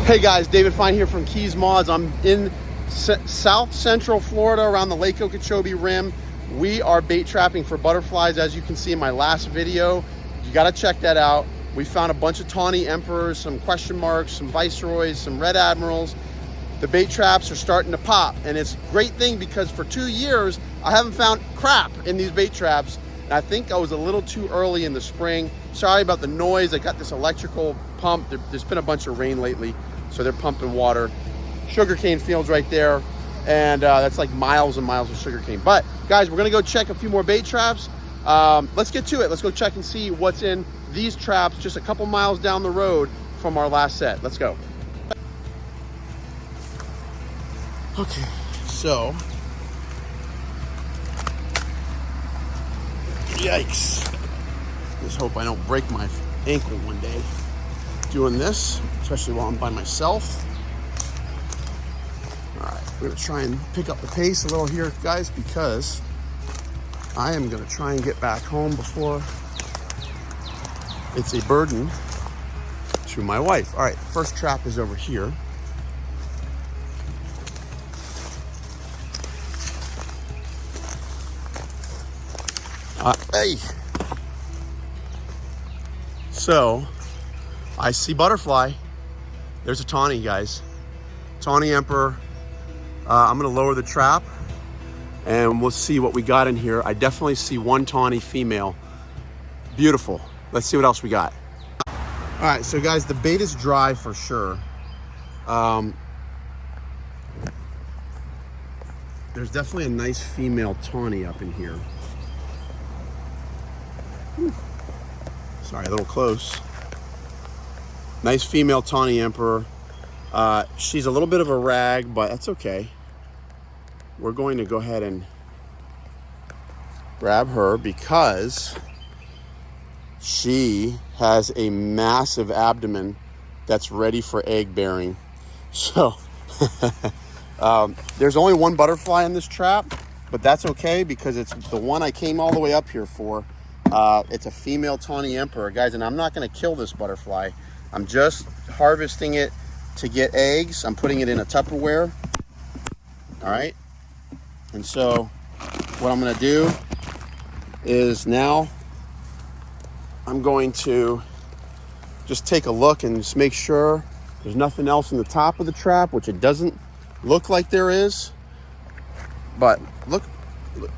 Hey guys, David Fine here from Keys Moths. I'm in South Central Florida around the Lake Okeechobee Rim. We are bait trapping for butterflies, as you can see in my last video. You gotta check that out. We found a bunch of Tawny Emperors, some question marks, some Viceroys, some Red Admirals. The bait traps are starting to pop, and it's a great thing because for 2 years, I haven't found crap in these bait traps. And I think I was a little too early in the spring. Sorry about the noise. I got this electrical pump. There's been a bunch of rain lately, so they're pumping water. Sugarcane fields right there, and that's like miles and miles of sugarcane. But guys, we're gonna go check a few more bait traps. Let's get to it. Let's go check and see what's in these traps just a couple miles down the road from our last set. Let's go. Okay, so yikes. Just hope I don't break my ankle one day doing this, especially while I'm by myself. All right, we're gonna try and pick up the pace a little here, guys, because I am gonna try and get back home before it's a burden to my wife. All right, first trap is over here. Hey. So, I see butterfly. There's a tawny, guys. Tawny Emperor. I'm gonna lower the trap and we'll see what we got in here. I definitely see one tawny female. Beautiful. Let's see what else we got. All right, so guys, the bait is dry for sure. There's definitely a nice female tawny up in here. Sorry, a little close. Nice female Tawny Emperor. She's a little bit of a rag, but that's okay. We're going to go ahead and grab her because she has a massive abdomen that's ready for egg bearing. So there's only one butterfly in this trap, but that's okay because it's the one I came all the way up here for. It's a female Tawny Emperor, guys, and I'm not going to kill this butterfly. I'm just harvesting it to get eggs. I'm putting it in a Tupperware. All right. And so what I'm going to do is now I'm going to just take a look and just make sure there's nothing else in the top of the trap, which it doesn't look like there is. But look,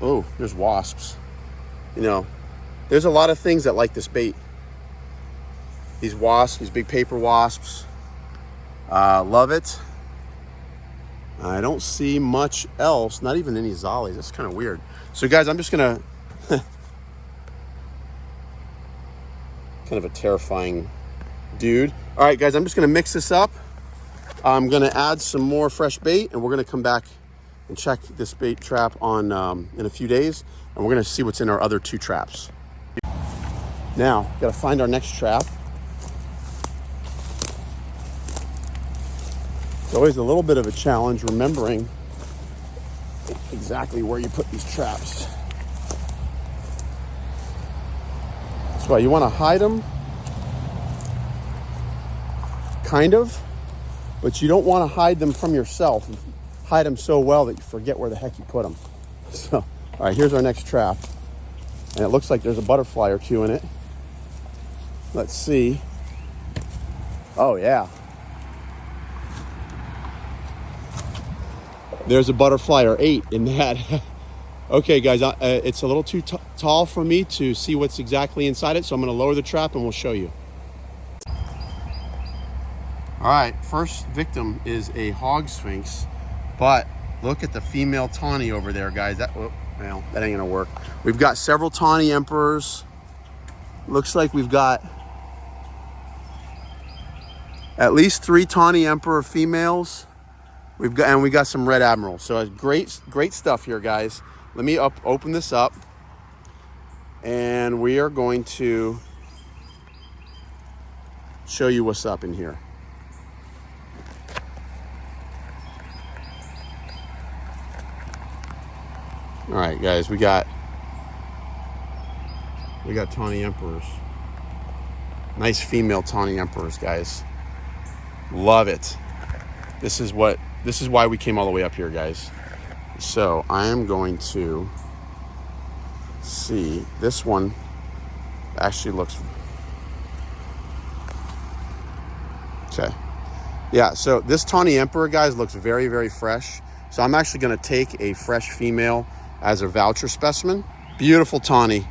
oh, there's wasps. You know, there's a lot of things that like this bait. These wasps, these big paper wasps, love it. I don't see much else, not even any zollies. That's kind of weird. So guys, I'm just gonna, kind of a terrifying dude. All right, guys, I'm just gonna mix this up. I'm gonna add some more fresh bait and we're gonna come back and check this bait trap on in a few days. And we're gonna see what's in our other two traps. Now, gotta find our next trap. It's always a little bit of a challenge remembering exactly where you put these traps. That's why you wanna hide them, kind of, but you don't wanna hide them from yourself. Hide them so well that you forget where the heck you put them. So, all right, here's our next trap. And it looks like there's a butterfly or two in it. Let's see. Oh yeah. There's a butterfly or 8 in that. Okay guys, it's a little too tall for me to see what's exactly inside it, so I'm gonna lower the trap and we'll show you. All right, first victim is a hog sphinx, but look at the female tawny over there, guys. Well, that ain't gonna work. We've got several Tawny Emperors. Looks like we've got at least 3 Tawny Emperor females. We got some Red Admirals. So it's great stuff here, guys. Let me open this up, and we are going to show you what's up in here. All right, guys, we got Tawny Emperors. Nice female Tawny Emperors, guys. Love it. This is why we came all the way up here, guys. So I am going to see, this one actually looks, okay. Yeah, so this Tawny Emperor, guys, looks very, very fresh. So I'm actually gonna take a fresh female as a voucher specimen. Beautiful Tawny,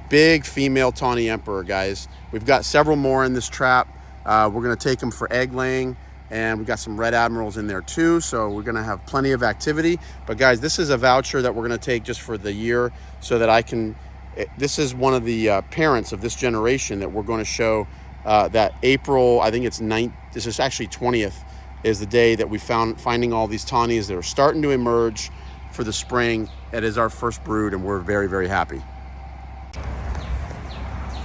big female Tawny Emperor, guys. We've got several more in this trap. We're gonna take them for egg laying, and we've got some red admirals in there too, so we're gonna have plenty of activity. But guys, this is a voucher that we're gonna take just for the year so that I can, this is one of the parents of this generation that we're gonna show that April, I think it's 9th, this is actually 20th, is the day that we finding all these tawnies that are starting to emerge for the spring. It is our first brood, and we're very, very happy.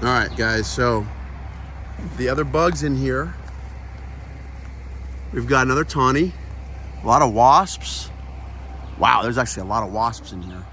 All right, guys, so the other bugs in here, we've got another tawny, a lot of wasps. Wow, there's actually a lot of wasps in here.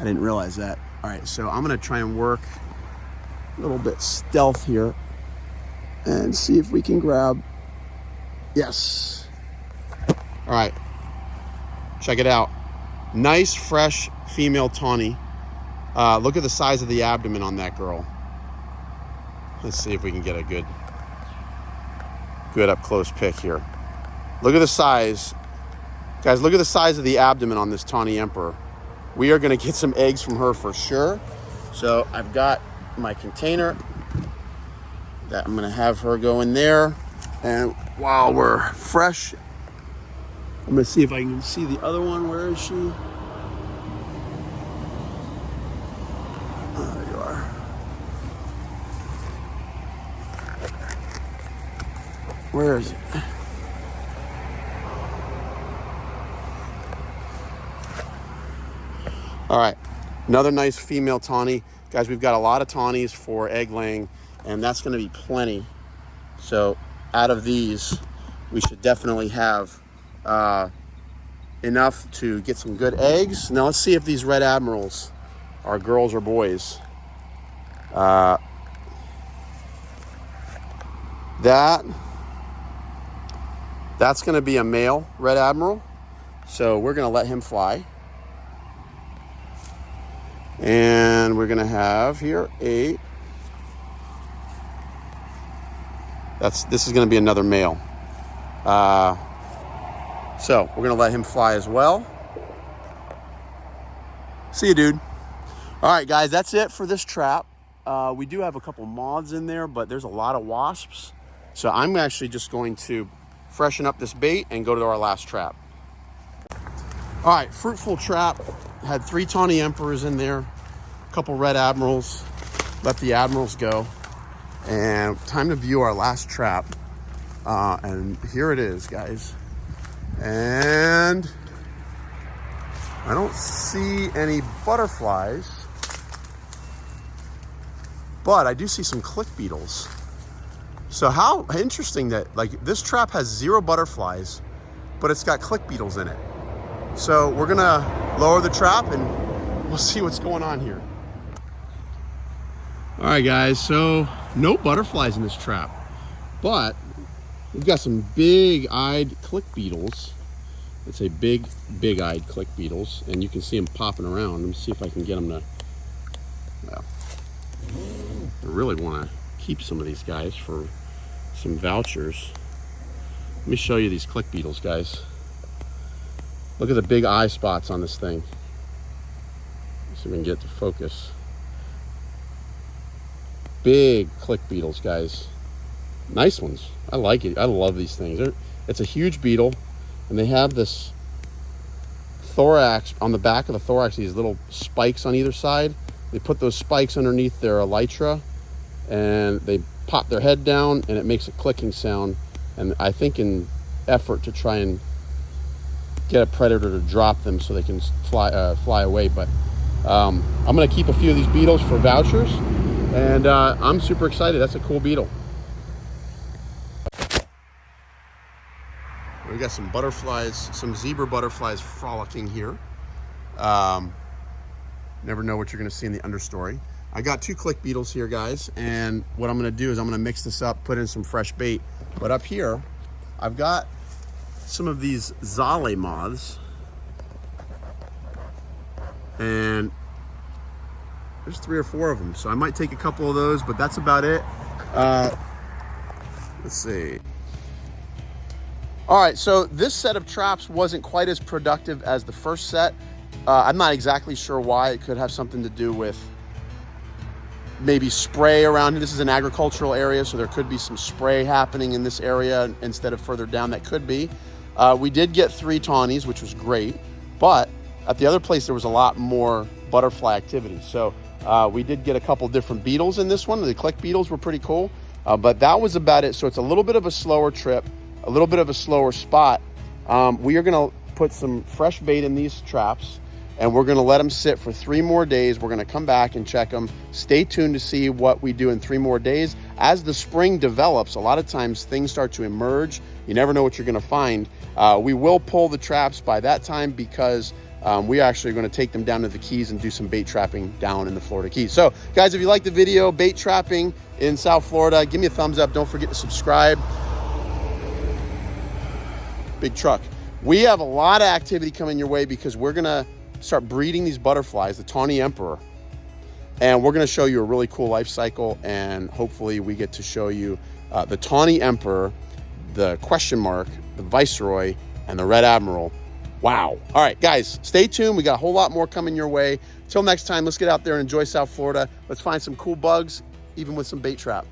I didn't realize that. All right, so I'm gonna try and work a little bit stealth here and see if we can grab, yes. All right, check it out. Nice, fresh female tawny. Look at the size of the abdomen on that girl. Let's see if we can get a good up close pic here. Look at the size. Guys, look at the size of the abdomen on this Tawny Emperor. We are gonna get some eggs from her for sure. So I've got my container that I'm gonna have her go in there. And while we're fresh, I'm gonna see if I can see the other one. Where is she? Oh, there you are. Where is it? All right, another nice female tawny. Guys, we've got a lot of tawnies for egg laying, and that's gonna be plenty. So out of these, we should definitely have enough to get some good eggs. Now let's see if these red admirals are girls or boys. That's gonna be a male red admiral. So we're gonna let him fly. And we're gonna have here this is gonna be another male. So we're gonna let him fly as well. See you, dude. All right, guys, that's it for this trap. We do have a couple moths in there, but there's a lot of wasps. So I'm actually just going to freshen up this bait and go to our last trap. All right, fruitful trap. Had 3 Tawny Emperors in there, a couple red admirals. Let the admirals go. And time to view our last trap. And here it is, guys. And I don't see any butterflies, but I do see some click beetles. So how interesting that, like, this trap has 0 butterflies, but it's got click beetles in it. So we're gonna lower the trap and we'll see what's going on here. All right, guys, so no butterflies in this trap, but we've got some big-eyed click beetles. Let's say big-eyed click beetles, and you can see them popping around. Let me see if I can get them to, well, I really want to keep some of these guys for some vouchers. Let me show you these click beetles, guys. Look at the big eye spots on this thing. See if we can get to focus. Big click beetles, guys. Nice ones. I like it. I love these things. It's a huge beetle, and they have this thorax, on the back of the thorax, these little spikes on either side. They put those spikes underneath their elytra, and they pop their head down, and it makes a clicking sound. And I think in effort to try and get a predator to drop them so they can fly away. But I'm gonna keep a few of these beetles for vouchers, and I'm super excited. That's a cool beetle. We got some butterflies, some zebra butterflies frolicking here. Never know what you're gonna see in the understory. I got 2 click beetles here, guys, and what I'm gonna do is I'm gonna mix this up, put in some fresh bait. But up here, I've got some of these Zale moths, and there's 3 or 4 of them. So I might take a couple of those, but that's about it. Let's see. All right, so this set of traps wasn't quite as productive as the first set. I'm not exactly sure why. It could have something to do with maybe spray around here. This is an agricultural area, so there could be some spray happening in this area instead of further down. That could be. We did get 3 tawnies, which was great, but at the other place there was a lot more butterfly activity. So we did get a couple different beetles in this one. The click beetles were pretty cool, but that was about it. So it's a little bit of a slower trip, a little bit of a slower spot. We are gonna put some fresh bait in these traps, and we're gonna let them sit for 3 more days. We're gonna come back and check them. Stay tuned to see what we do in 3 more days. As the spring develops, a lot of times things start to emerge. You never know what you're gonna find. We will pull the traps by that time because we actually are gonna take them down to the Keys and do some bait trapping down in the Florida Keys. So guys, if you like the video, bait trapping in South Florida, give me a thumbs up. Don't forget to subscribe. Big truck. We have a lot of activity coming your way because we're gonna start breeding these butterflies, the Tawny Emperor, and we're going to show you a really cool life cycle, and hopefully we get to show you the Tawny Emperor, the question mark, the Viceroy, and the Red Admiral. Wow. All right, guys, stay tuned. We got a whole lot more coming your way. Till next time, let's get out there and enjoy South Florida. Let's find some cool bugs, even with some bait trap.